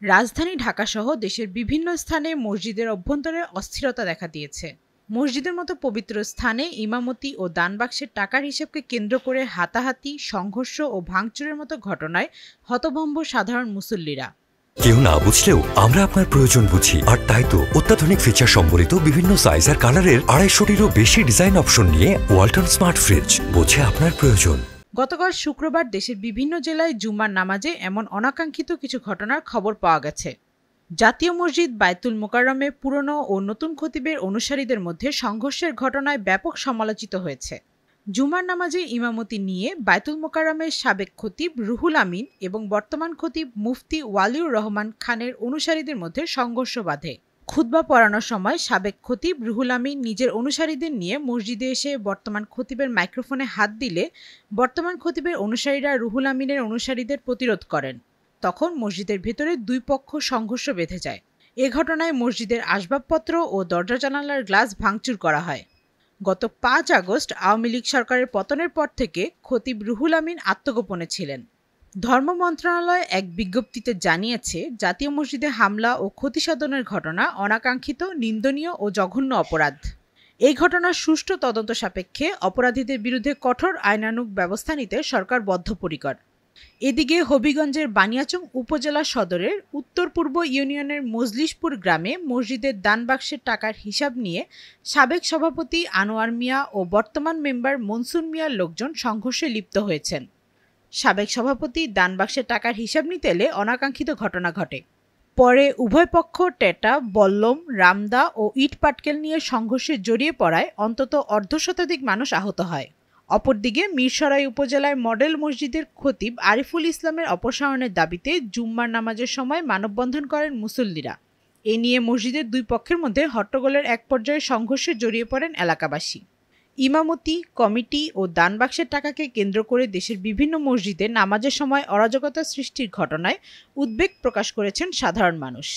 রাজধানী ঢাকাসহ দেশের বিভিন্ন স্থানে মসজিদের অভ্যন্তরে অস্থিরতা দেখা দিয়েছে। মসজিদের মতো পবিত্র স্থানে ইমামতি ও দানবাক্সের টাকার হিসাবকে কেন্দ্র করে হাতাহাতি, সংঘর্ষ ও ভাঙচুরের মতো ঘটনায় হতভম্ব সাধারণ মুসল্লিরা। কেউ না বুঝলেও আমরা আপনার প্রয়োজন বুঝি, আর তাই তো অত্যাধুনিক ফিচার সম্বলিত বিভিন্ন সাইজ আর কালারের 250-টিরও বেশি ডিজাইন অপশন নিয়ে ওয়ালটন স্মার্ট ফ্রিজ বোঝে আপনার প্রয়োজন। গতকাল শুক্রবার দেশের বিভিন্ন জেলায় জুমার নামাজে এমন অনাকাঙ্ক্ষিত কিছু ঘটনার খবর পাওয়া গেছে। জাতীয় মসজিদ বায়তুল মোকাররমে পুরনো ও নতুন খতিবের অনুসারীদের মধ্যে সংঘর্ষের ঘটনায় ব্যাপক সমালোচিত হয়েছে। জুমার নামাজে ইমামতি নিয়ে বায়তুল মোকাররমের সাবেক খতিব রুহুল আমিন এবং বর্তমান খতিব মুফতি ওয়ালিউর রহমান খানের অনুসারীদের মধ্যে সংঘর্ষ বাধে। খুতবা পড়ানোর সময় সাবেক খতিব রুহুল আমিন নিজের অনুসারীদের নিয়ে মসজিদে এসে বর্তমান খতিবের মাইক্রোফোনে হাত দিলে বর্তমান খতিবের অনুসারীরা রুহুল আমিনের অনুসারীদের প্রতিরোধ করেন। তখন মসজিদের ভেতরে দুই পক্ষ সংঘর্ষ বেঁধে যায়। এ ঘটনায় মসজিদের আসবাবপত্র ও দরজা জানালার গ্লাস ভাঙচুর করা হয়। গত 5 আগস্ট আওয়ামী লীগ সরকারের পতনের পর থেকে খতিব রুহুল আমিন আত্মগোপনে ছিলেন। ধর্ম মন্ত্রণালয় এক বিজ্ঞপ্তিতে জানিয়েছে, জাতীয় মসজিদে হামলা ও ক্ষতিসাধনের ঘটনা অনাকাঙ্ক্ষিত, নিন্দনীয় ও জঘন্য অপরাধ। এই ঘটনার সুষ্ঠু তদন্ত সাপেক্ষে অপরাধীদের বিরুদ্ধে কঠোর আইনানুগ ব্যবস্থা নিতে সরকার বদ্ধপরিকর। এদিকে হবিগঞ্জের বানিয়াচং উপজেলা সদরের উত্তর পূর্ব ইউনিয়নের মজলিশপুর গ্রামে মসজিদের দানবাক্সের টাকার হিসাব নিয়ে সাবেক সভাপতি আনোয়ার মিয়া ও বর্তমান মেম্বার মনসুর মিয়ার লোকজন সংঘর্ষে লিপ্ত হয়েছেন। সাবেক সভাপতি দানবাক্সের টাকার হিসাব নিতে এলে অনাকাঙ্ক্ষিত ঘটনা ঘটে। পরে উভয় পক্ষ টেটা, বল্লম, রামদা ও ইট পাটকেল নিয়ে সংঘর্ষে জড়িয়ে পড়ায় অন্তত অর্ধশতাধিক মানুষ আহত হয়। অপরদিকে মিরসরাই উপজেলায় মডেল মসজিদের খতিব আরিফুল ইসলামের অপসারণের দাবিতে জুম্মার নামাজের সময় মানববন্ধন করেন মুসল্লিরা। এ নিয়ে মসজিদের দুই পক্ষের মধ্যে হট্টগোলের এক পর্যায়ে সংঘর্ষে জড়িয়ে পড়েন এলাকাবাসী। ইমামতি, কমিটি ও দানবাক্সের টাকাকে কেন্দ্র করে দেশের বিভিন্ন মসজিদে নামাজের সময় অরাজকতা সৃষ্টির ঘটনায় উদ্বেগ প্রকাশ করেছেন সাধারণ মানুষ।